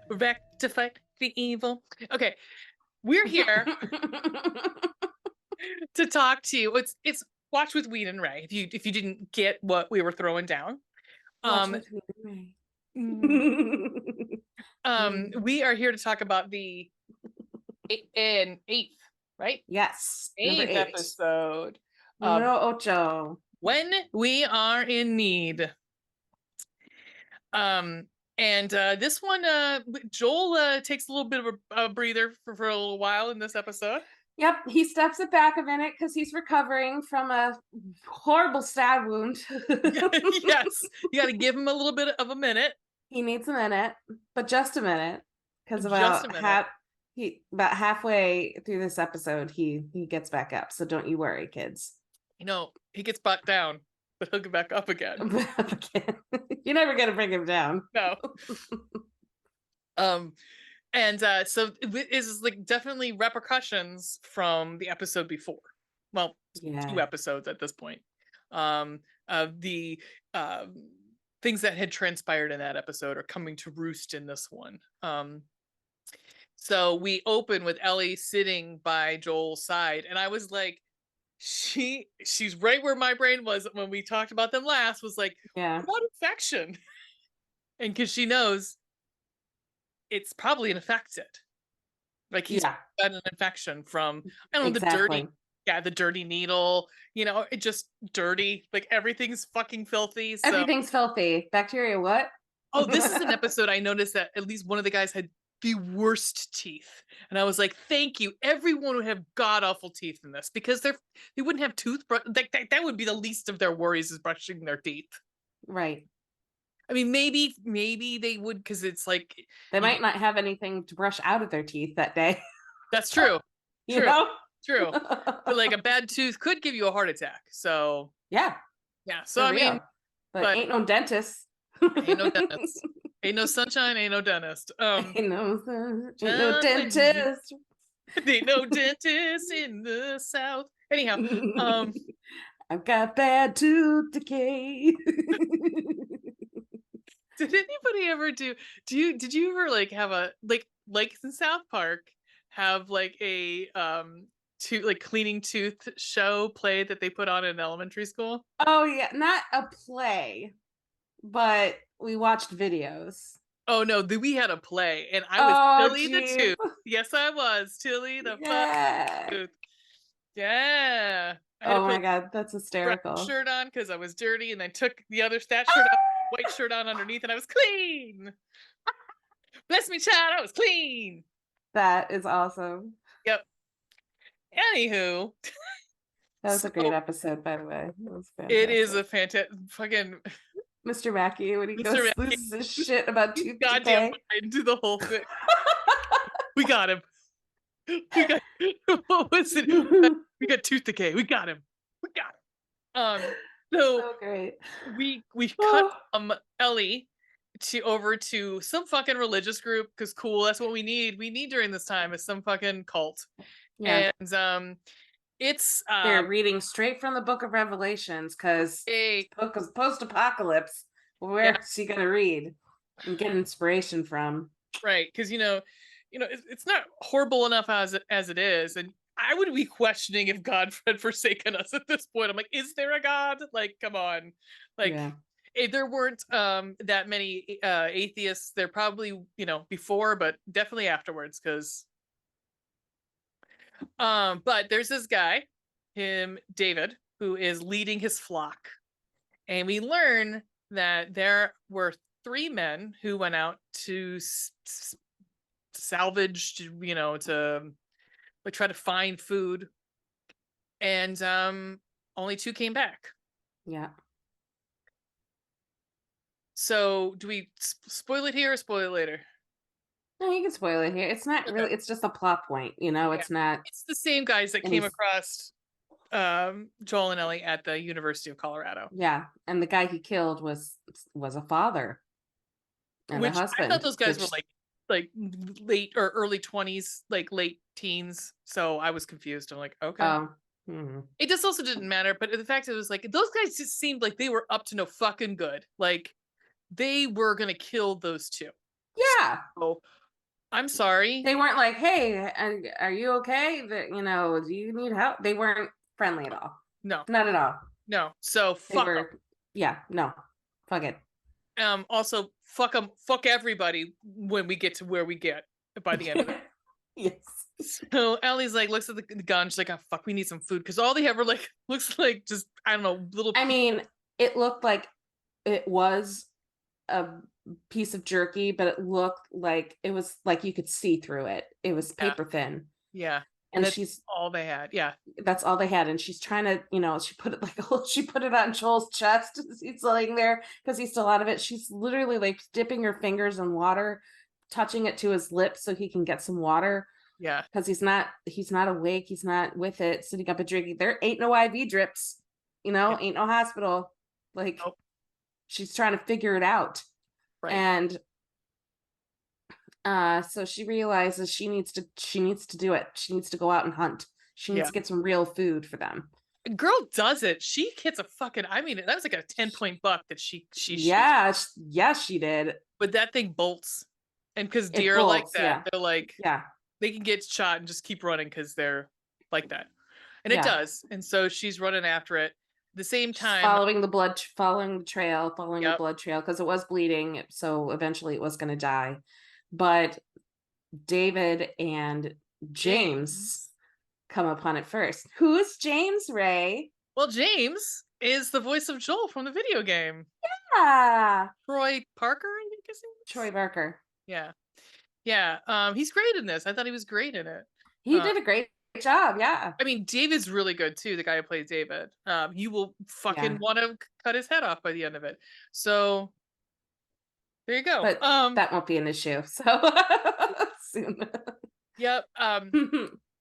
We're back to fight the evil. Okay, we're here to talk to you. It's Watch with Ween and Ray. If you didn't get what we were throwing down, Watch um, with me. mm, we are here to talk about the eighth, right? Yes, number Eighth 8. episode of Numero ocho. When We Are in Need. Um, and this one, Joel takes a little bit of a breather for a little while in this episode. Yep, he steps it back a minute because he's recovering from a horrible stab wound. Yes, you got to give him a little bit of a minute. He needs a minute, but just a minute, because Just a minute. about halfway through this episode, he gets back up. So don't you worry, kids. He gets brought down, but he'll get back up again. You're never gonna bring him down. No. And so it is like definitely repercussions from the episode before. Well, Yeah. 2 episodes at this point. Of the things that had transpired in that episode are coming to roost in this one. So we open with Ellie sitting by Joel's side, and I was like, she's right where my brain was when we talked about them last, was like, Yeah. what infection? And because she knows it's probably infected. Like he's got an infection from, I don't know, exactly. the dirty needle, it just dirty. Like everything's fucking filthy. So. Everything's filthy. Bacteria, what? Oh, this is an episode I noticed that at least one of the guys had the worst teeth. And I was like, thank you. Everyone would have god awful teeth in this because they wouldn't have toothbrush. That would be the least of their worries, is brushing their teeth. Right. I mean, maybe they would, because it's like they might not have anything to brush out of their teeth that day. That's true. True. True. But like a bad tooth could give you a heart attack. So yeah. So I mean, but ain't no dentist. Ain't no dentist. Ain't no sunshine. Ain't no dentist. Ain't no dentist. Ain't no dentist in the South. Anyhow, I've got bad tooth decay. Did anybody ever did you ever like have a like in South Park have like a cleaning tooth show play that they put on in elementary school? Oh yeah, not a play, but we watched videos. Oh no, we had a play, and I was Tilly the Tooth. Yes, I was Tilly the fucking Tooth. Yeah. I had oh my god, that's hysterical. Shirt on because I was dirty, and then took the other that shirt off, white shirt on underneath, and I was clean. Bless me, child, I was clean. That is awesome. Yep. Anywho, that was a great episode, by the way. It is a fantastic fucking Mr. Mackey when he loses his shit about tooth goddamn do the whole thing. We got him. What was it? We got tooth decay. We got him. So great. We cut Ellie over to some fucking religious group, because cool, that's what we need during this time, is some fucking cult. Yeah. And it's they're reading straight from the book of Revelations, because book of post-apocalypse. Where's she gonna read and get inspiration from? Right, because it's not horrible enough as it is, and I would be questioning if God had forsaken us at this point. I'm like, is there a God? Like, come on. Like, if there weren't that many atheists, there probably, before, but definitely afterwards, because but there's this guy, David, who is leading his flock. And we learn that there were 3 men who went out to salvage, to like try to find food, and only 2 came back. Yeah. So do we spoil it here or spoil it later? No, you can spoil it here. It's not really, it's just a plot point, it's not. It's the same guys that came across Joel and Ellie at the University of Colorado. Yeah, and the guy he killed was a father and a husband. I thought those guys were like late or early 20s, like late teens. So I was confused. I'm like, okay. It just also didn't matter. But the fact it was like, those guys just seemed like they were up to no fucking good. Like they were gonna kill those 2. Yeah. So, I'm sorry. They weren't like, hey, are you okay? Do you need help? They weren't friendly at all. No. Not at all. No. So They fuck them. were, yeah, no. Fuck it. Also, fuck them. Fuck everybody when we get to where we get by the end of it. Yes. So Ellie's like, looks at the gun. She's like, oh, fuck, we need some food. Because all they ever like looks like just, I don't know, little. I mean, it looked like it was a piece of jerky, but it looked like it was like you could see through it. It was paper thin. Yeah. And that's all they had. Yeah. That's all they had. And she's trying to, she put it she put it on Joel's chest as he's laying there because he's still out of it. She's literally like dipping her fingers in water, touching it to his lips so he can get some water. Yeah. Because he's not awake. He's not with it, sitting up and drinking. There ain't no IV drips, ain't no hospital. Like, nope. She's trying to figure it out. Right. And so she realizes she needs to do it. She needs to go out and hunt. She needs to get some real food for them. Girl does it. She hits a fucking, I mean, that was like a 10-point buck that she yeah, yes, she did. But that thing bolts. And because deer are like that, yeah. They're like, yeah, they can get shot and just keep running because they're like that. And it does. And so she's running after it. The same time, following the trail, the blood trail, because it was bleeding, so eventually it was going to die. But David and James come upon it first. Who's James, Ray? Well, James is the voice of Joel from the video game. Yeah. Troy Parker, I think his name is. Troy Parker. Yeah. Yeah. He's great in this. I thought he was great in it. He did a great job. Yeah. I mean, David's really good too. The guy who plays David. You will fucking want to cut his head off by the end of it. So there you go. But that won't be an issue. So soon. Yep.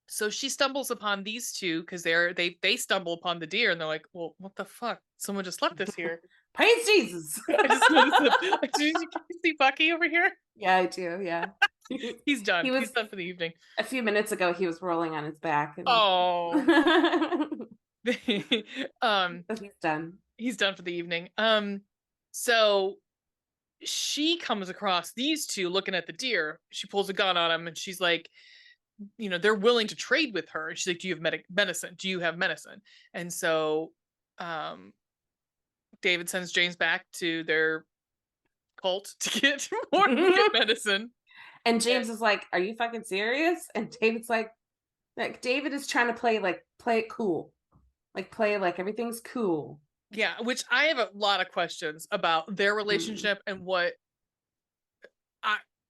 So she stumbles upon these two because they stumble upon the deer and they're like, well, what the fuck? Someone just left this here. Praise Jesus. I just noticed did you see Bucky over here? Yeah, I do. Yeah. He's done. He's done for the evening. A few minutes ago, he was rolling on his back. And... Oh. But he's done. He's done for the evening. So she comes across these two looking at the deer. She pulls a gun on him and she's like, they're willing to trade with her. She's like, do you have medicine? Do you have medicine? And so David sends James back to their cult to get more medicine. And James is like, are you fucking serious? And David's like David is trying to play it cool. Like play like everything's cool. Yeah, which I have a lot of questions about their relationship and what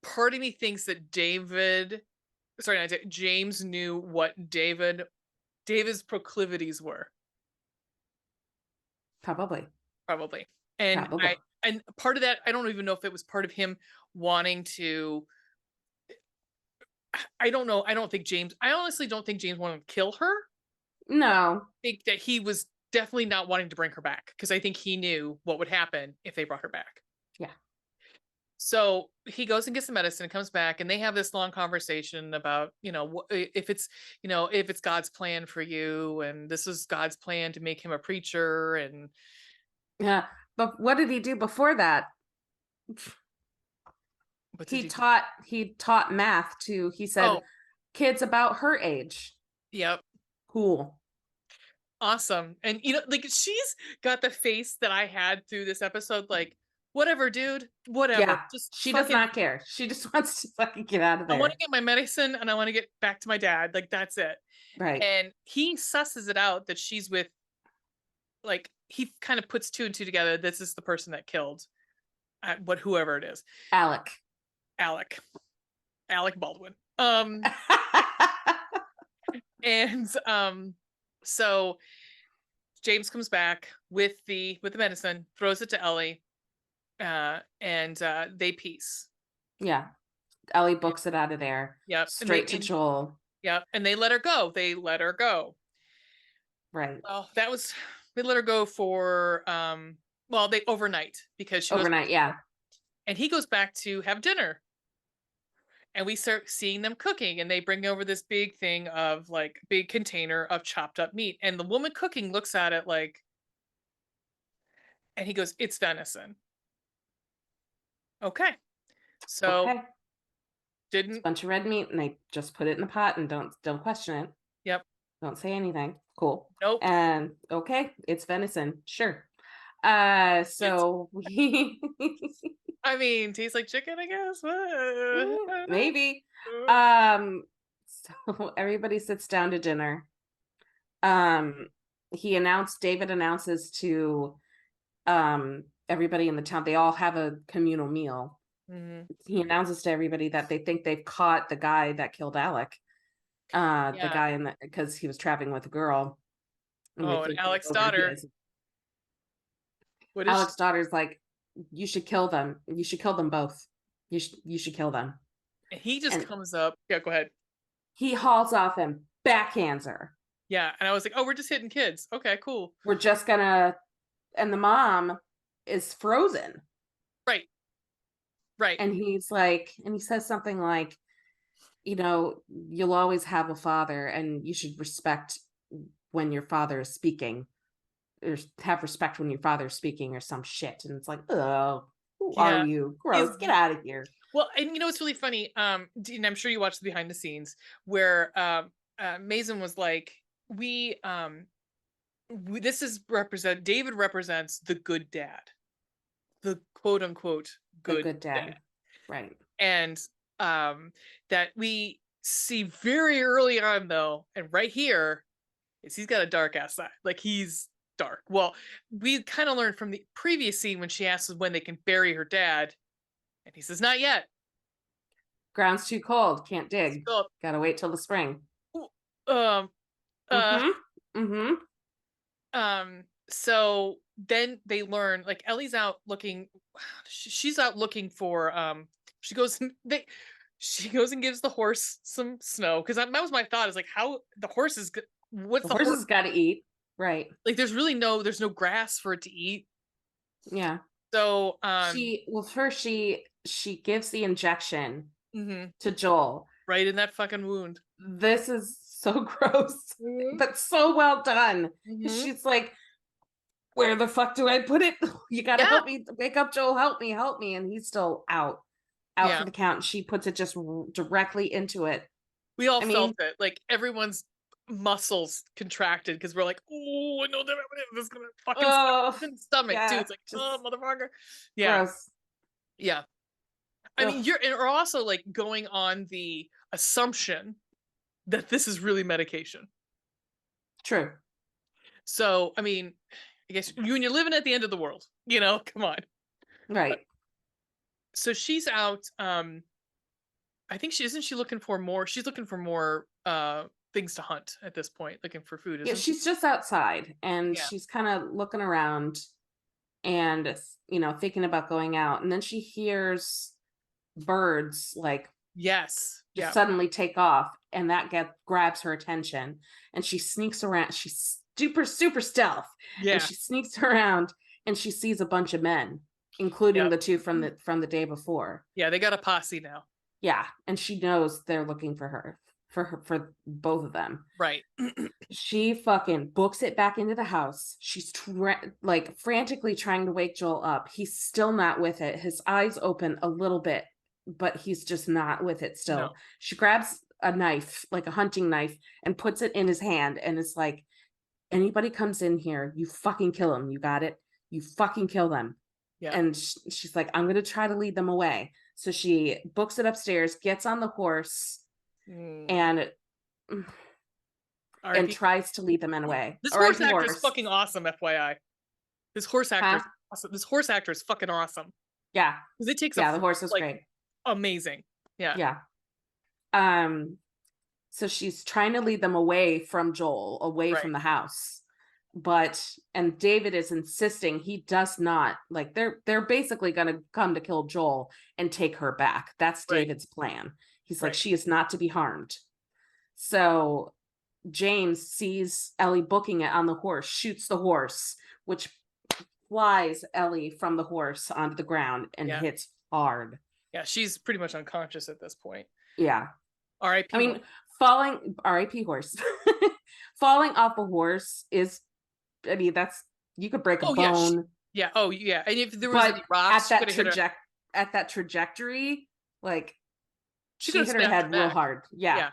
part of me thinks that James knew what David's proclivities were. Probably. And and part of that, I don't even know if it was part of him wanting to. I don't know. I honestly don't think James wanted to kill her. No. I think that he was definitely not wanting to bring her back because I think he knew what would happen if they brought her back. Yeah. So he goes and gets the medicine and comes back and they have this long conversation about, if it's God's plan for you and this is God's plan to make him a preacher. And yeah, but what did he do before that? He taught math to, he said, kids about her age. Yep. Cool. Awesome. And she's got the face that I had through this episode, like, whatever, dude, whatever. Yeah, she does not care. She just wants to fucking get out of there. I want to get my medicine and I want to get back to my dad. Like, that's it. Right. And he susses it out that she's with, like, he kind of puts two and two together. This is the person that killed whoever it is. Alec Baldwin. And so James comes back with the medicine, throws it to Ellie, and they peace. Yeah. Ellie books it out of there. Yep. Straight to Joel. Yep. And they let her go. Right. Well, they let her go for they overnight because she overnight, yeah. And he goes back to have dinner. And we start seeing them cooking and they bring over this big thing of like big container of chopped up meat. And the woman cooking looks at it like, and he goes, it's venison. Okay. So Okay. It's a didn't. bunch of red meat, and they just put it in the pot and don't question it. Yep. Don't say anything. Cool. Nope. And okay, it's venison. Sure. It's. So we I mean, tastes like chicken, I guess. I don't know. maybe. Um, so everybody sits down to dinner. Um, David announces to everybody in the town, they all have a communal meal. Mhm. He announces to everybody that they think they've caught the guy that killed Alec. The Yeah. guy in the because he was traveling with a girl, and they Oh, and think they Alex's know where he daughter. is. What is she? Alec's daughter's like, you should kill them. You should kill them both. You should kill them. And he just And comes up. Yeah, go ahead. he hauls off and backhands her. Yeah, and I was like, oh, we're just hitting kids. Okay, cool. We're just gonna, and the mom is frozen. Right. Right. And he's like, and he says something like, you'll always have a father, and you should respect when your father is speaking, or have respect when your father is speaking, or some shit. And it's like, oh, who are Yeah. you? He's Gross. Get out of here. well, and it's really funny. And I'm sure you watched the behind the scenes where Mason was like, this is David represents the good dad, the quote unquote The good good dad. dad. Right. And that we see very early on though, and right here is he's got a dark ass side. Like he's dark. Well, we kind of learned from the previous scene when she asks when they can bury her dad, and he says not yet. Ground's too cold. Can't dig. So, Gotta wait till the spring. um uh Mm-hmm. Mm-hmm. so then they learn like Ellie's out looking, she's out looking for she goes and she goes and gives the horse some snow, because that was my thought, is like, how the horse is what's The the horse horse, has got to eat. Right. like there's no grass for it to eat. Yeah. So First she gives the injection mhm, to Joel. right in that fucking wound. This is so gross, Mhm. but so well done. Mhm. She's like, where the fuck do I put it? You gotta Yeah. help me. Wake up, Joel. Help me. And he's still out for Yeah. the count. And she puts it just directly into it. We all I felt mean, it. Like everyone's muscles contracted because we're like, oh, I know that this is gonna fucking oh, in the stomach too. yeah, It's like, just oh, motherfucker. Yeah. gross. Yeah. I mean, Ugh, you're also like going on the assumption that this is really medication. true. So, I mean, I guess when you're living at the end of the world, come on. Right. So she's out. I think she looking for more. She's looking for more things to hunt at this point, looking for food, Yeah, isn't she? she's just outside, and Yeah. she's kind of looking around and, thinking about going out. And then she hears birds like Yes. just Yeah. suddenly take off, and that grabs her attention, and she sneaks around. She's super super stealth, and Yeah. she sneaks around, and she sees a bunch of men, including Yeah. the two from the day before. Yeah. They got a posse now. Yeah, and she knows they're looking for both of them. Right. She fucking books it back into the house. She's like frantically trying to wake Joel up. He's still not with it. His eyes open a little bit, but he's just not with it still. No. She grabs a knife, like a hunting knife, and puts it in his hand, and it's like, anybody comes in here, you fucking kill them. You got it? You fucking kill them. Yeah. And she's like, I'm going to try to lead them away. So she books it upstairs, gets on the horse, and tries to lead them away. This horse actor is fucking awesome, FYI. This horse actor is awesome. This horse actor is fucking awesome. Yeah. Because it takes the horse was great. Amazing. Yeah. Yeah. So she's trying to lead them away from Joel, away from the house. And David is insisting he does not, like, they're basically gonna come to kill Joel and take her back. That's David's plan. He's like, she is not to be harmed. So James sees Ellie booking it on the horse, shoots the horse, which flies Ellie from the horse onto the ground and hits hard. Yeah, she's pretty much unconscious at this point. Yeah. R.I.P. I mean, R.I.P. horse. Falling off a horse is, you could break a bone. Yeah. Oh, yeah. And if there was any rocks, at that trajectory, at that trajectory, like she she hit her head real hard. Yeah.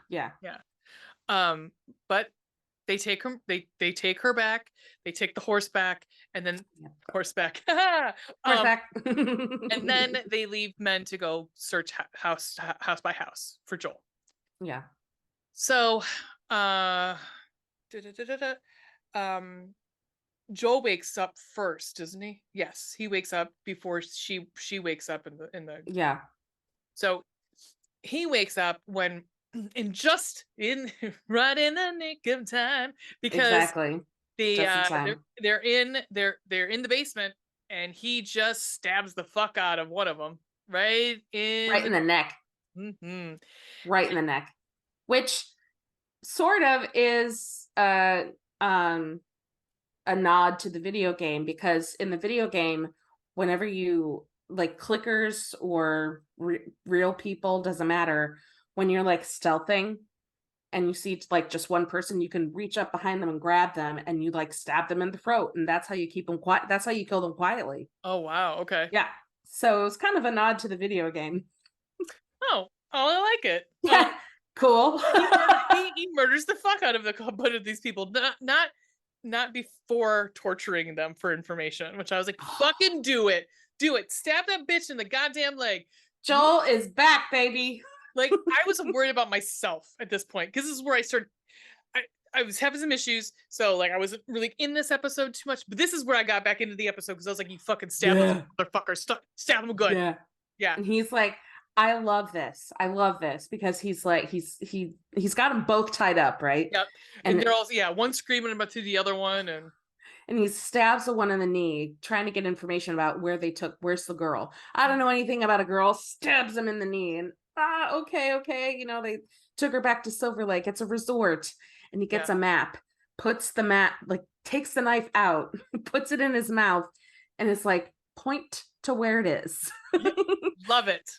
But they take her. They take her back. They take the horse back, and then horseback. Horseback. And then they leave men to go search house by house for Joel. Yeah. So, Joel wakes up first, doesn't he? Yes, he wakes up before she wakes up in the. Yeah. So he wakes up when right in the nick of time, because exactly they're in the basement, and he just stabs the fuck out of one of them right in the neck. Mm-hmm. Right in the neck, which sort of is a nod to the video game, because in the video game, whenever you like clickers or real people, doesn't matter, when you're like stealthing and you see like just one person, you can reach up behind them and grab them, and you like stab them in the throat, and that's how you keep them quiet. That's how you kill them quietly. Oh wow, okay. Yeah, so it was kind of a nod to the video game. Oh, I like it. Yeah, cool. he murders the fuck out of these people, not before torturing them for information, which I was like, fucking do it, stab that bitch in the goddamn leg. Joel is back, baby. Like, I was worried about myself at this point, because this is where I started. I was having some issues, so like I wasn't really in this episode too much, but this is where I got back into the episode, because I was like, you fucking stab those motherfuckers, stab them good. Yeah. And he's like, I love this, because he's like, he's got them both tied up, right? Yep. And they're all one screaming about to the other one, and he stabs the one in the knee, trying to get information about where's the girl. I don't know anything about a girl. Stabs him in the knee, and okay, you know, they took her back to Silver Lake. It's a resort. And he gets a map, puts the map, like takes the knife out, puts it in his mouth, and it's like, point to where it is. Love it.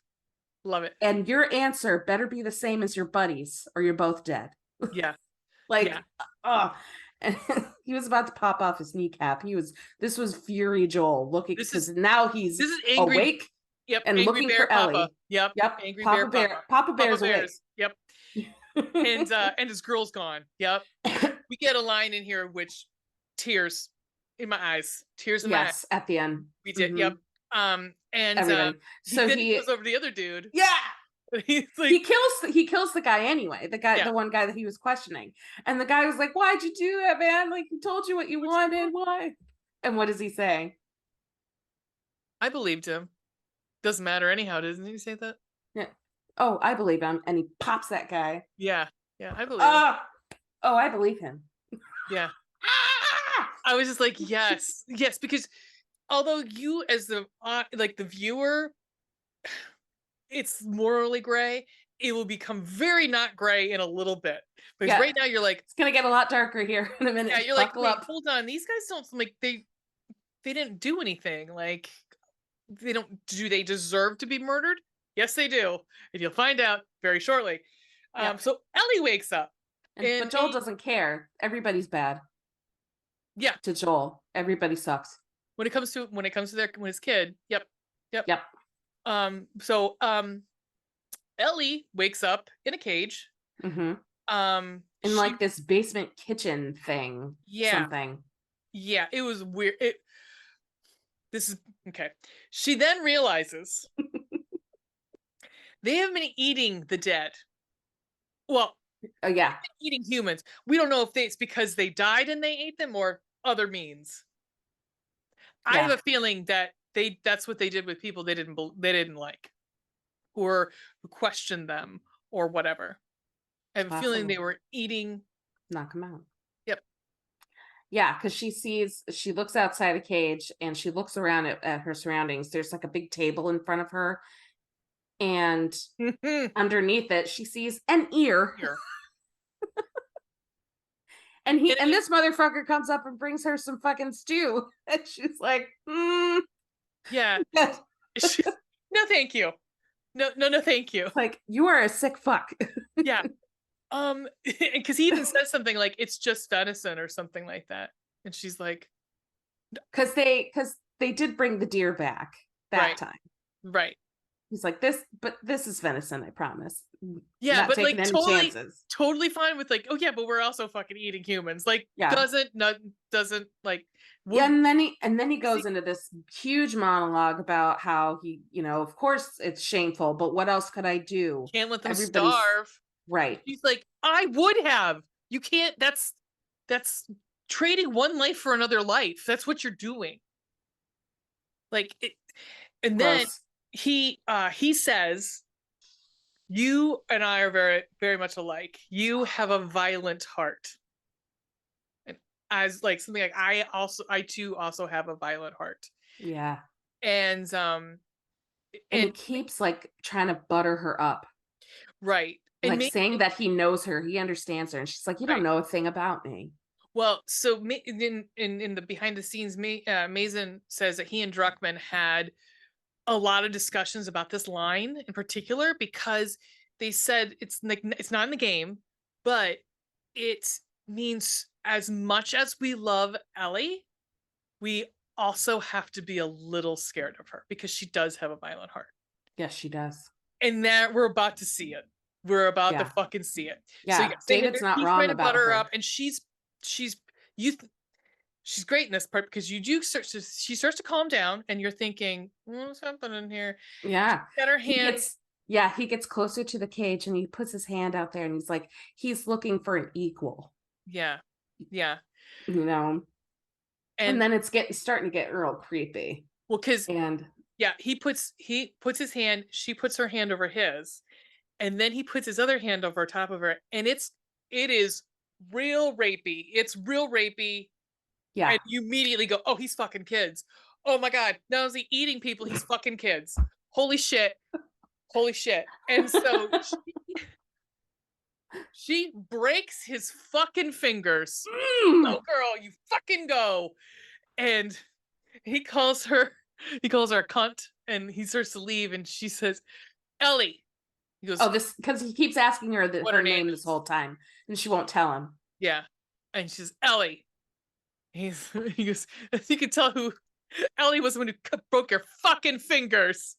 And your answer better be the same as your buddies, or you're both dead. Yeah. And he was about to pop off his kneecap. This was Fury Joel looking, because now he's angry, awake. Yep. And angry looking bear for Papa. Ellie. Yep. Angry Papa Bear. Papa Bear's awake. Yep. And his girl's gone. Yep. We get a line in here which tears in my eyes. Tears in my eyes. At the end. We did. Mm-hmm. Yep. And so he goes over the other dude. Yeah. He's like, he kills the guy anyway. The one guy that he was questioning. And the guy was like, why'd you do that, man? Like, he told you what you wanted. Why? And what does he say? I believed him. Doesn't matter anyhow, doesn't he say that? Yeah. Oh, I believe him. And he pops that guy. Yeah, I believe him. Oh, I believe him. Yeah. I was just like, yes, because although you as the the viewer, it's morally gray, it will become very not gray in a little bit. Because right now you're like, it's gonna get a lot darker here in a minute. Yeah, you're like, wait, hold on, these guys don't like they didn't do anything. Like, do they deserve to be murdered? Yes, they do. And you'll find out very shortly. So Ellie wakes up. But Joel doesn't care. Everybody's bad. Yeah. To Joel. Everybody sucks. When it comes to his kid. Yep. So Ellie wakes up in a cage. Mm-hmm. In like this basement kitchen thing. Yeah. Something. Yeah, it was weird. This is okay. She then realizes they have been eating the dead. Well, eating humans. We don't know if it's because they died and they ate them, or other means. I have a feeling that that's what they did with people they didn't like, or who questioned them or whatever. I have a feeling they were eating. Knock them out. Yep. Yeah, because she looks outside the cage and she looks around at her surroundings. There's like a big table in front of her, and underneath it she sees an ear. And this motherfucker comes up and brings her some fucking stew, and she's like, yeah. No, thank you. No, thank you. Like, you are a sick fuck. Yeah. Because he even says something like, it's just venison or something like that, and she's like, because they did bring the deer back that time, right? He's like, this is venison, I promise. Yeah, Not but taking like any chances. totally fine with like, oh yeah, but we're also fucking eating humans. Like, Yeah. doesn't like. Yeah, and then he goes into this huge monologue about how he, of course it's shameful, but what else could I do? Can't let them Everybody's starve. right. He's like, I would have. You can't. That's trading one life for another life. That's what you're doing. Like it, and then Gross. he says, "You and I are very very much alike. You have a violent heart." And as like something like I too also have a violent heart. Yeah. And And he and keeps like trying to butter her up, right. And like me saying that he knows her, he understands her, and she's like, "You don't right. know a thing about me." Well, so in the behind the scenes, Mason says that he and Druckmann had a lot of discussions about this line in particular because they said it's like it's not in the game, but it means as much as we love Ellie, we also have to be a little scared of her because she does have a violent heart. Yes, she does. And that we're about to see it. We're about to Yeah. fucking see it. So Yeah. yes, David's not he's trying wrong to about butter her up, her. and she's you she's great in this part because you do start to, she starts to calm down and you're thinking what's happening here. She's Yeah. got her He hand. gets yeah, he gets closer to the cage and he puts his hand out there and he's like, he's looking for an equal. Yeah, yeah. You know. And And then it's starting to get real creepy. well, because And yeah, he puts his hand, she puts her hand over his, and then he puts his other hand over top of her, and it is real rapey. It's real rapey. yeah. And you immediately go, oh, he's fucking kids. Oh my god, not only eating people, he's fucking kids. Holy shit. Holy shit. And so she breaks his fucking fingers. Go girl, you fucking go. And he calls her he calls her a cunt, and he starts to leave, and she says, Ellie. He goes, Oh, this because he keeps asking her what her her name name this is. whole time, and she won't tell him. Yeah. And she says, Ellie. He goes, you can tell who Ellie was when you broke your fucking fingers.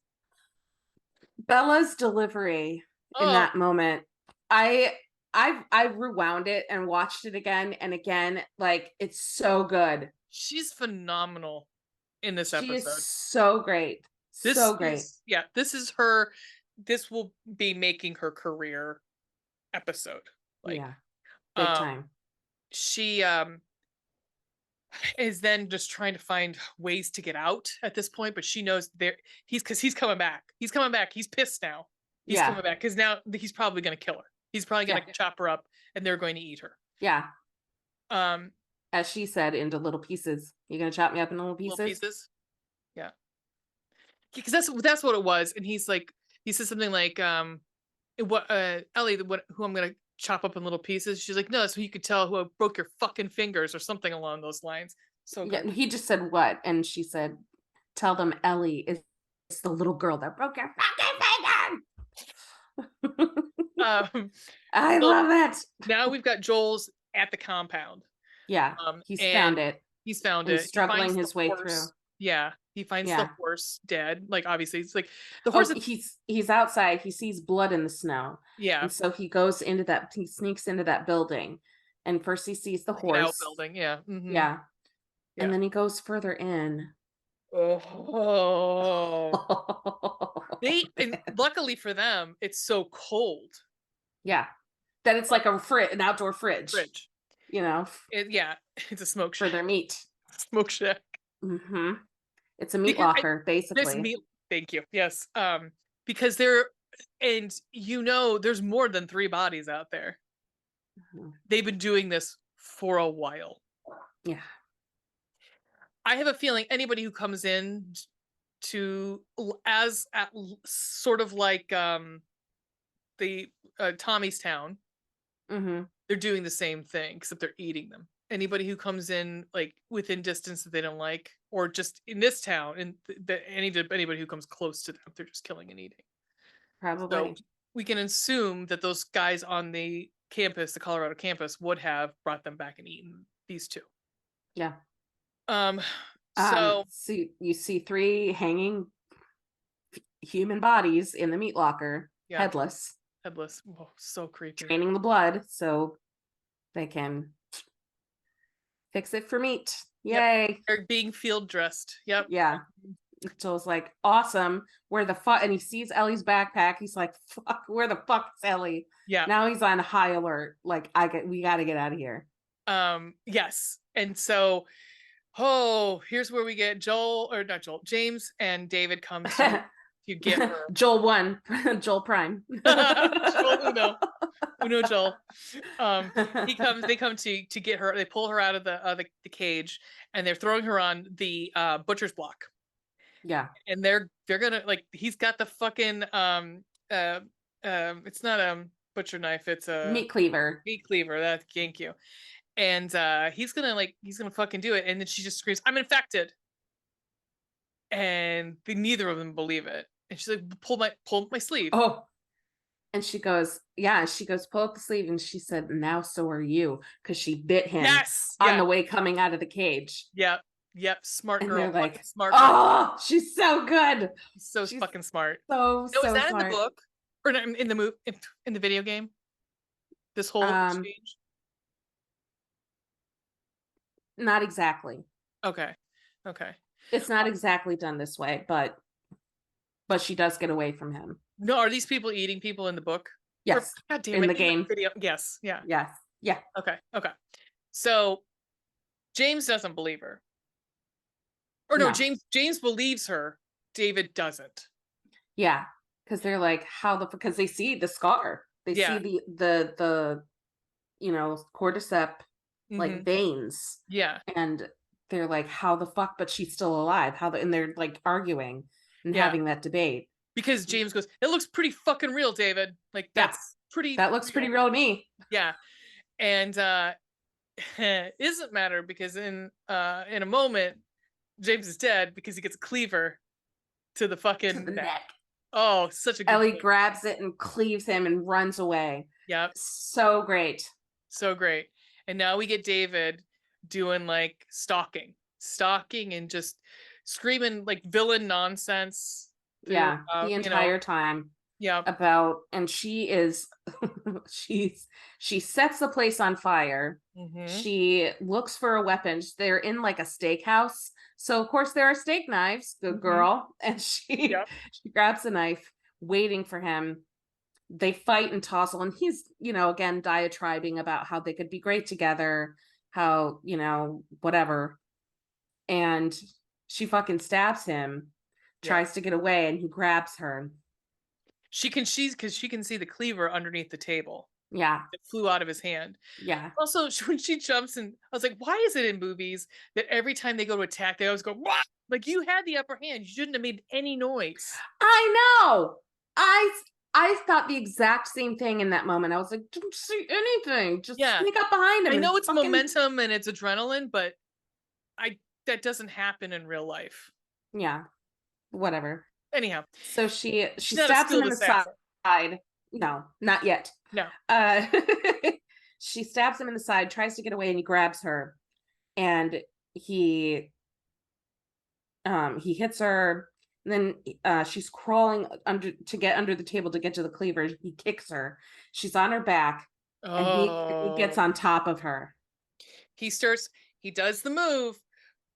Bella's delivery in Oh, that moment, I I rewound it and watched it again and again. Like it's so good. she's phenomenal in this She is episode. so great. So great. This is her. This will be making her career episode. Like, Yeah. Big um, time. she is then just trying to find ways to get out at this point, but she knows there he's coming back. He's coming back. He's pissed now. He's Yeah. coming back because now he's probably gonna kill her. He's probably gonna Yeah. chop her up, and they're going to eat her. Yeah. Um, As she said, into little pieces. You gonna chop me up in little little pieces? pieces. Yeah, because that's what it was. And he's like, he says something like, what Ellie, what who I'm gonna chop up in little pieces. She's like, no, so you could tell who broke your fucking fingers or something along those lines. So Yeah. good. He just said what? And she said, tell them Ellie is the little girl that broke your fucking finger. Um, I so love it. now we've got Joel's at the compound. Yeah. He's And found it. he's found And he's it. He struggling finds the his way through. horse. Yeah, he finds the Yeah. horse dead. Like obviously, it's like the horse. Oh, he's outside. He sees blood in the snow. Yeah, And so he goes into he sneaks into that building. And first he sees the like an horse. outbuilding. Yeah. Mm-hmm. Yeah. Yeah. And then he goes further in. Oh. And luckily for them, it's so cold. Yeah. That it's like an outdoor fridge. You know, Yeah, it's a smoke for shack. their meat. Smoke shack. Mm-hmm. It's a meat locker, basically. Meat. Thank you. Yes. Because there's more than 3 bodies out there. Mm-hmm. They've been doing this for a while. Yeah. I have a feeling anybody who comes in to as at sort of like the Tommy's Town, they're doing the same thing except they're eating them. Anybody who comes in like within distance that they don't like, or just in this town, and anybody who comes close to them, they're just killing and eating. Probably. So we can assume that those guys on the campus, the Colorado campus, would have brought them back and eaten these 2. Yeah. So you see 3 hanging human bodies in the meat locker, Yeah. headless. Oh, so creepy. Draining the blood so they can fix it for meat. Yay. Yep. They're being field dressed. Yep. Yeah. Joel's like, awesome. Where the fuck? And he sees Ellie's backpack. He's like, fuck, where the fuck is Ellie? Yeah. Now he's on high alert. Like, we got to get out of here. Yes. And so, here's where we get James and David come to get her. Joel 1, Joel Prime. Joel Uno Joel. They come to get her. They pull her out of the cage, and they're throwing her on the butcher's block. Yeah. And they're gonna, like, he's got the fucking it's not a butcher knife, it's a meat cleaver. That's, thank you. And he's gonna fucking do it, and then she just screams, "I'm infected!" And neither of them believe it. And she's like, pull my sleeve. Oh. And she goes, pull up the sleeve, and she said, "Now so are you," because she bit him on the way coming out of the cage. Yep, smart girl. And they're like, smart girl. Oh, she's so good. She's fucking smart. So is that smart. in the book? Or in the movie, in the video game? This whole exchange? Not exactly. Okay. It's not exactly done this way, but she does get away from him. No, are these people eating people in the book? Yes. God damn it. In the game. Video. Yes. Yeah. Yes. Yeah. Okay. So James doesn't believe her. Or no, James believes her. David doesn't. Yeah. Because they're like, because they see the scar. They see the cordyceps like veins. Yeah. And they're like, how the fuck, but she's still alive. And they're like arguing and having that debate. Because James goes, "It looks pretty fucking real, David. Like, that looks pretty real to me." Yeah. And it doesn't matter, because in a moment, James is dead because he gets a cleaver to the fucking neck. Oh, such a good Ellie grabs it and cleaves him and runs away. Yep. So great. And now we get David doing like stalking and just screaming like villain nonsense. The entire time. Yeah. And she is she sets the place on fire. Mm-hmm. She looks for a weapon. They're in like a steakhouse, so of course there are steak knives. Good girl. And she grabs a knife, waiting for him. They fight and tussle, and he's again diatribing about how they could be great together, how whatever. And she fucking stabs him, tries to get away, and he grabs her. Because she can see the cleaver underneath the table. Yeah. It flew out of his hand. Yeah. Also, when she jumps in, I was like, why is it in movies that every time they go to attack, they always go, "What?" Like, you had the upper hand. You shouldn't have made any noise. I know. I thought the exact same thing in that moment. I was like, didn't see anything. Just sneak up behind him. I know it's momentum and it's adrenaline, but that doesn't happen in real life. Yeah. Whatever. Anyhow. So she stabs him in the side. No, not yet. No. She stabs him in the side, tries to get away, and he grabs her. And he hits her. And then she's crawling to get under the table to get to the cleaver. He kicks her. She's on her back. And he gets on top of her. He does the move,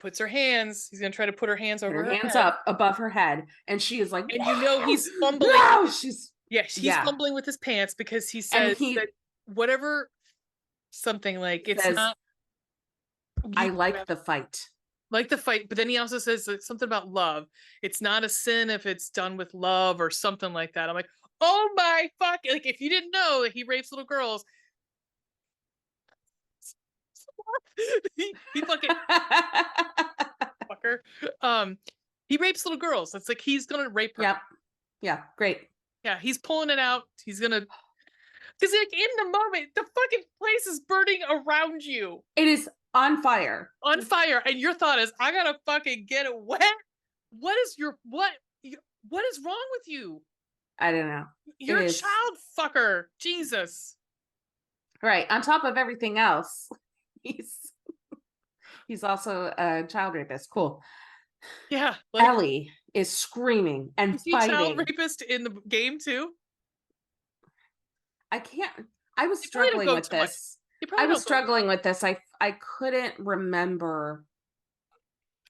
puts her hands. He's going to try to put her hands over her hands head. up above her head. And she is like, and he's fumbling. No! He's fumbling with his pants, because he says that whatever, something like, it's not. I like the fight. Like the fight, but then he also says something about love. It's not a sin if it's done with love, or something like that. I'm like, oh my fuck! Like, if you didn't know that he rapes little girls, he fucking fucker. He rapes little girls. It's like he's gonna rape her. Yep. Yeah. Great. Yeah, he's pulling it out. He's gonna. Because like in the moment, the fucking place is burning around you. It is on fire. And your thought is, I gotta fucking get it wet. What is wrong with you? I don't know. You're a child fucker. Jesus. Right. On top of everything else, he's also a child rapist. Cool. Yeah. Ellie. is screaming and Is he a child fighting. rapist in the game too? I can't. I was They probably don't struggling go with too much. this. They I probably was don't go. struggling with this. I couldn't remember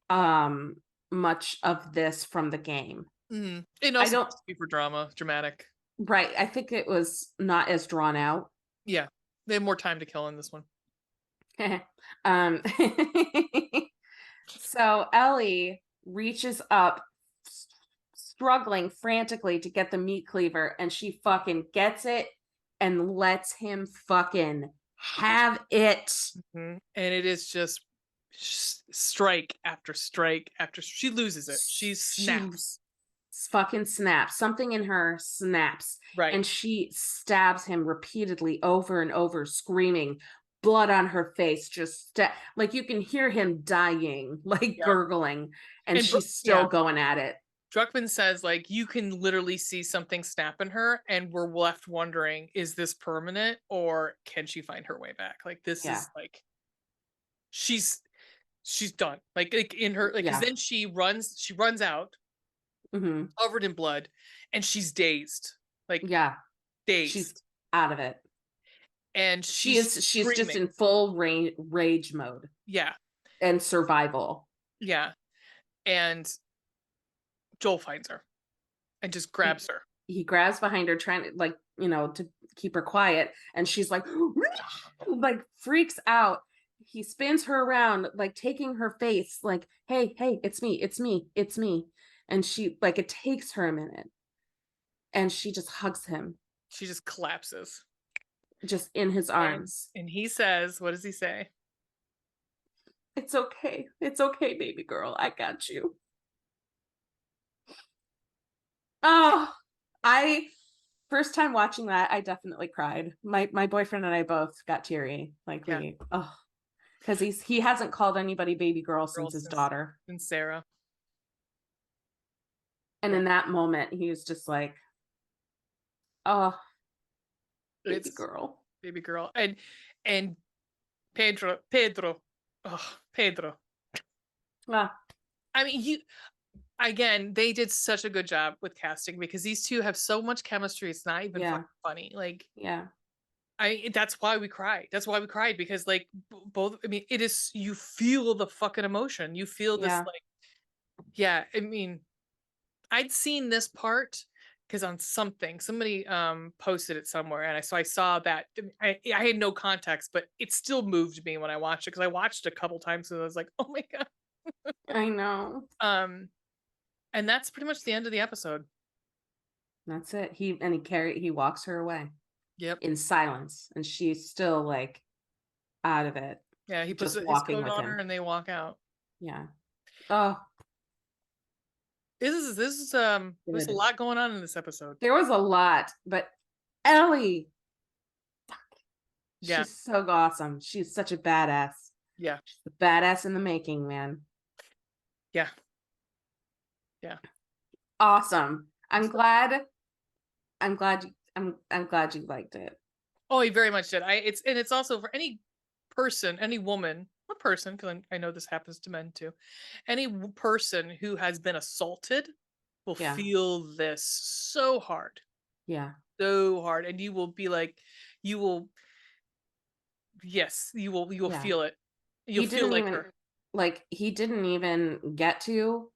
um much of this from the game. It I also don't. supposed to be for dramatic. Right. I think it was not as drawn out. Yeah, they have more time to kill in this one. um so Ellie reaches up, struggling frantically to get the meat cleaver, and she fucking gets it and lets him fucking have it. And it is just strike after strike after she loses it. She snaps. Fucking snaps. Something in her snaps. Right. And she stabs him repeatedly over and over, screaming, blood on her face, just like you can hear him dying, like gurgling, and she's still going at it. Druckmann says, like, you can literally see something snap in her, and we're left wondering, is this permanent or can she find her way back? Like, this is like, she's done. Like in her, like, because then she runs out, covered in blood, and she's dazed. Like, dazed. She's out of it. And she's just in full rage mode. Yeah. And survival. Yeah. And Joel finds her and just grabs her. He grabs behind her, trying to, like, to keep her quiet. And she's like, like freaks out. He spins her around, like taking her face, like, hey, it's me, it's me, it's me. And she, like, it takes her a minute. And she just hugs him. She just collapses. Just in his arms. And he says, what does he say? It's okay. It's okay, baby girl. I got you. Oh, first time watching that, I definitely cried. My boyfriend and I both got teary. Like, because he hasn't called anybody baby girl since his daughter. And Sarah. And in that moment, he was just like, oh, baby girl. Baby girl. And Pedro. Oh, Pedro. I mean, again, they did such a good job with casting, because these two have so much chemistry. It's not even fucking funny. Like, that's why we cried. That's why we cried, because, like, both, I mean, it is, you feel the fucking emotion. You feel this, like, I mean, I'd seen this part because on somebody posted it somewhere, and I saw that. I had no context, but it still moved me when I watched it, because I watched it a couple times and I was like, oh my god. I know. And that's pretty much the end of the episode. That's it. He walks her away. Yep. In silence, and she's still, like, out of it. Yeah, he puts his coat on her and they walk out. Yeah. Oh. There's a lot going on in this episode. There was a lot, but Ellie, she's so awesome. She's such a badass. Yeah. She's a badass in the making, man. Yeah. Awesome. I'm glad you liked it. Oh, he very much did. It's also for any person, any woman, not person, because I know this happens to men too. Any person who has been assaulted will feel this so hard. Yeah. So hard. And you will be like, you will feel it. You'll feel like her. Like, he didn't even get to,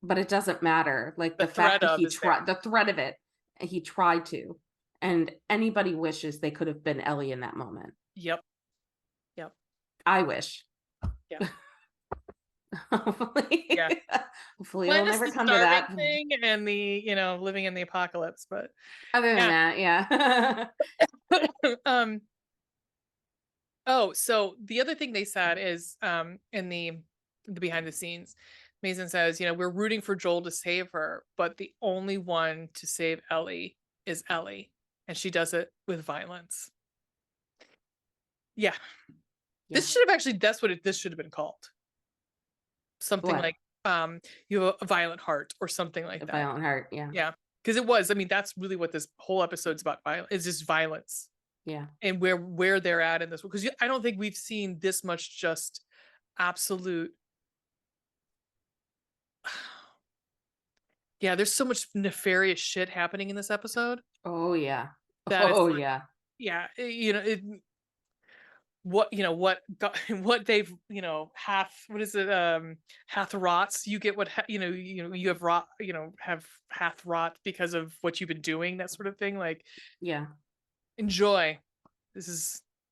but it doesn't matter. Like, the fact that the threat of it, he tried to. And anybody wishes they could have been Ellie in that moment. Yep. I wish. Yeah. Hopefully it'll never come to that thing, and the living in the apocalypse, but other than that, oh, so the other thing they said is in the behind the scenes, Mason says, we're rooting for Joel to save her, but the only one to save Ellie is Ellie, and she does it with violence. This should have this should have been called something like you have a violent heart or something like that. Violent heart. Because it was, I mean, that's really what this whole episode's about. It's just violence. And where they're at in this, because I don't think we've seen this much just absolute Yeah, there's so much nefarious shit happening in this episode Oh yeah. that it's Oh like, yeah. yeah, what what they've hath rots, you get what you have rot, have hath rot because of what you've been doing, that sort of thing. Like, Yeah. enjoy. This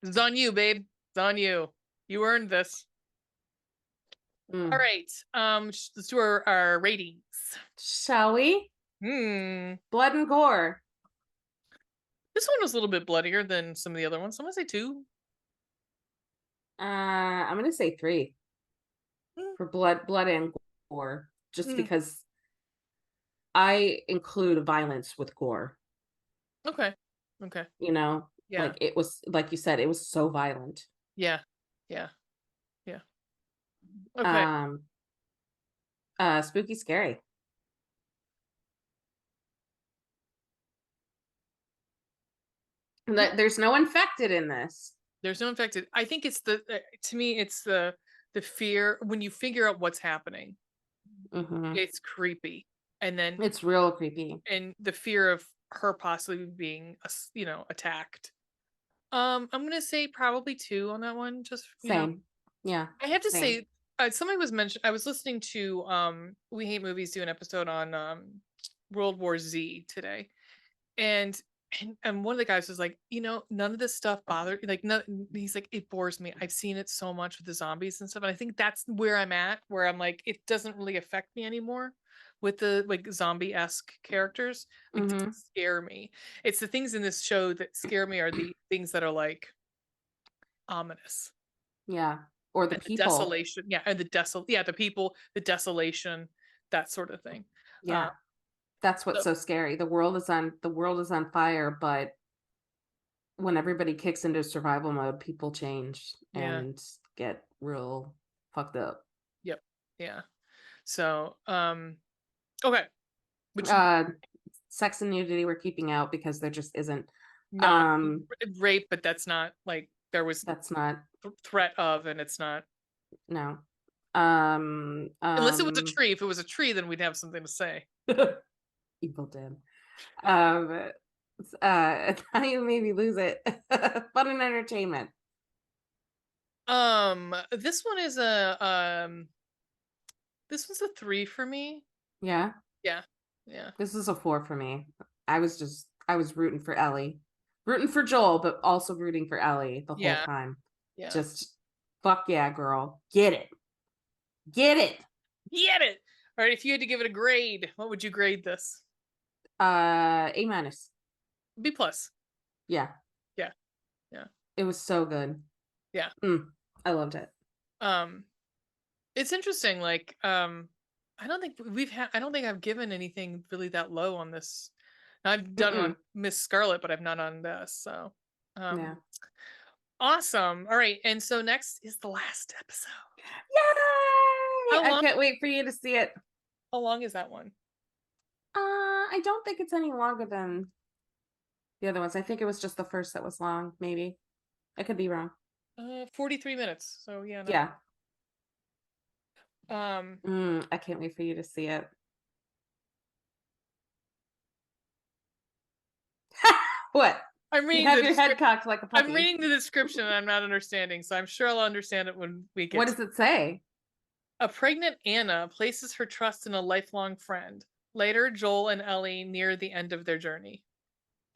is on you, babe. It's on you. You earned this. All right. Let's do our ratings. Shall we? Hmm. Blood and gore. This one was a little bit bloodier than some of the other ones. I'm gonna say 2. I'm gonna say 3 Mm, for blood and gore, just mm. because I include violence with gore. Okay. Okay. Yeah. Like it was, like you said, it was so violent. Yeah. Yeah. Yeah. Okay. Um, spooky, scary. Yeah. There's no infected in this. There's no infected. I think it's to me, it's the fear when you figure out what's happening. Mm-hmm. It's creepy. And then, It's real creepy. and the fear of her possibly being, attacked. I'm gonna say probably 2 on that one. Just, Same. Yeah. I have to Same. say, somebody was mentioned. I was listening to We Hate Movies do an episode on World War Z today, and and one of the guys was like, none of this stuff bothered, like, no, he's like, it bores me. I've seen it so much with the zombies and stuff, and I think that's where I'm at, where I'm like, it doesn't really affect me anymore with the like zombie-esque characters. Like, it Mm-hmm. doesn't scare me. It's the things in this show that scare me are the things that are like ominous. Yeah. Or the And the people. desolation, yeah, and the people, the desolation, that sort of thing. Yeah. That's what's So, so scary. The world is on fire, but when everybody kicks into survival mode, people change yeah, and get real fucked up. yep, yeah. So, okay, which, Uh, sex and nudity we're keeping out because there just isn't. not Um, rape, but that's not like there was that's not, threat of, and it's not, no. unless it was a tree. If it was a tree, then we'd have something to say. Evil Dead. Um, now you made me lose it. Fun and entertainment. This one is this one's a 3 for me. Yeah, Yeah, yeah, this is a 4 for me. I was rooting for Ellie, rooting for Joel, but also rooting for Ellie the whole yeah, time. yeah. Just fuck yeah, girl, get it, get it. Get it. All right, if you had to give it a grade, what would you grade this? A-. B plus. Yeah, Yeah, yeah, it was so good. yeah. I loved it. Um, it's interesting. Like, I don't think I've given anything really that low on this. I've done on Mm-mm. Miss Scarlet, but I've not on this. So, Yeah. awesome. All right, and so next is the last episode. Yay! How I long? can't wait for you to see it. How long is that one? I don't think it's any longer than the other ones. I think it was just the first that was long, maybe. I could be wrong. 43 minutes. So yeah, no. Yeah. Um, I can't wait for you to see it. What? I'm You reading have the your head cocked like a I'm puppy. reading the description and I'm not understanding, so I'm sure I'll understand it when we get What does it say? A pregnant Anna places her trust in a lifelong friend. Later, Joel and Ellie near the end of their journey.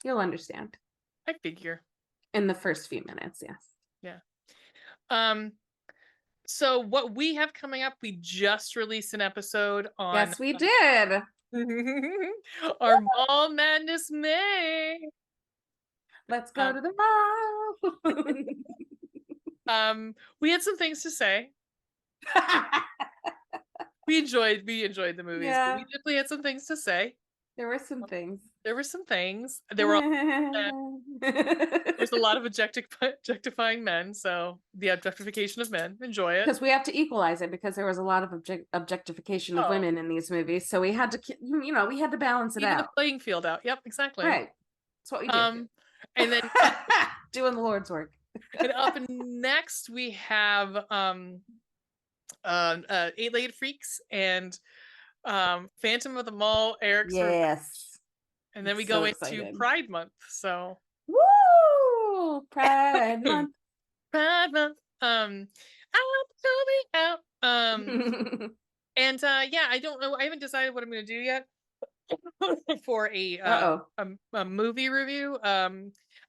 You'll understand. I figure. In the first few minutes, yes. Yeah. So what we have coming up, we just released an episode on Yes, we did. our Mall Madness May. Let's go to the mall. We had some things to say. We enjoyed the movies, but we definitely had some things to say. There were some things. There were some things. There were there's a lot of objectifying men, so the objectification of men. Enjoy it. Because we have to equalize it, because there was a lot of objectification of women in these movies, so we had to, we had to balance it Even out. the playing field out. Yep, exactly. Right. That's what we do. And then doing the Lord's work. and up next we have Eight-Legged Freaks, and Phantom of the Mall, Eric's Revenge, Yes. and I'm then we so go into excited. Pride Month. So Woo! Pride month. Pride Month. I'm coming out. And yeah, I don't know. I haven't decided what I'm going to do yet for Uh-oh. a movie review.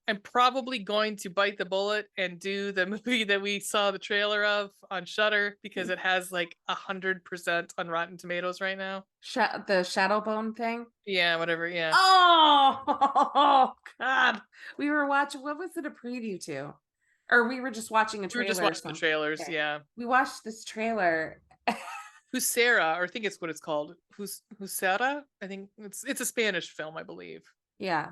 I'm probably going to bite the bullet and do the movie that we saw the trailer of on Shudder because it has like 100% on Rotten Tomatoes right now. The Shadowbone thing? Yeah, whatever. Yeah. Oh, God. We were watching, what was it a preview to? Or we were just watching a We were just trailer or watching the something. trailers. Okay. Yeah. We watched this trailer. Who's Sarah? Or I think it's what it's called. Who's Sarah? I think it's a Spanish film, I believe. Yeah,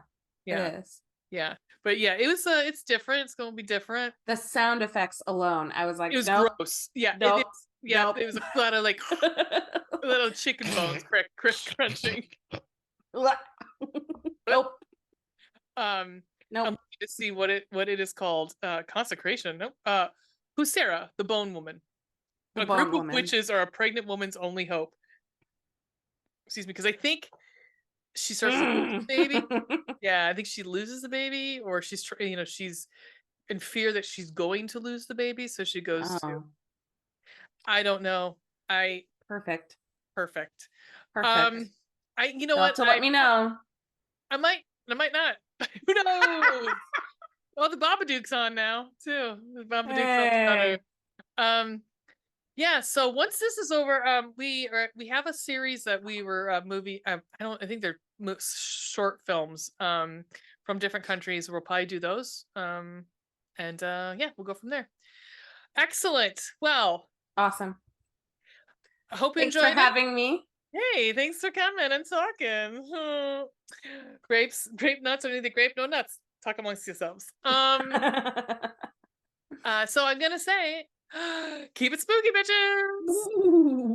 it Yeah. is. Yeah. But yeah, it was it's different. It's gonna be different. The sound effects alone, I was like, It was nope, gross. Yeah, nope, yeah, nope. it was a lot of like little chicken bones crunching. Nope. I'm Nope. looking to see what it is called. Consecration. Nope. Who's Sarah, the Bone Woman? The A Bone group of Woman. witches are a pregnant woman's only hope. Excuse me, because I think she starts to lose the baby. Yeah, I think she loses the baby, or she's she's in fear that she's going to lose the baby, so she goes to. Oh, I don't know. I perfect. Perfect. Perfect. Um, you know You'll have what? to let me know. I might not. Who knows? Oh, the Babadook's on now too. The Babadook's on Shudder. Hey. Yeah. So once this is over, we have a series that we were movie. I think they're short films from different countries. We'll probably do those. And yeah, we'll go from there. Excellent. Well, Awesome. I hope you Thanks for enjoyed it. having me. Hey, thanks for coming and talking. Grape nuts, or the grape no nuts. Talk amongst yourselves. So I'm gonna say, keep it spooky, bitches.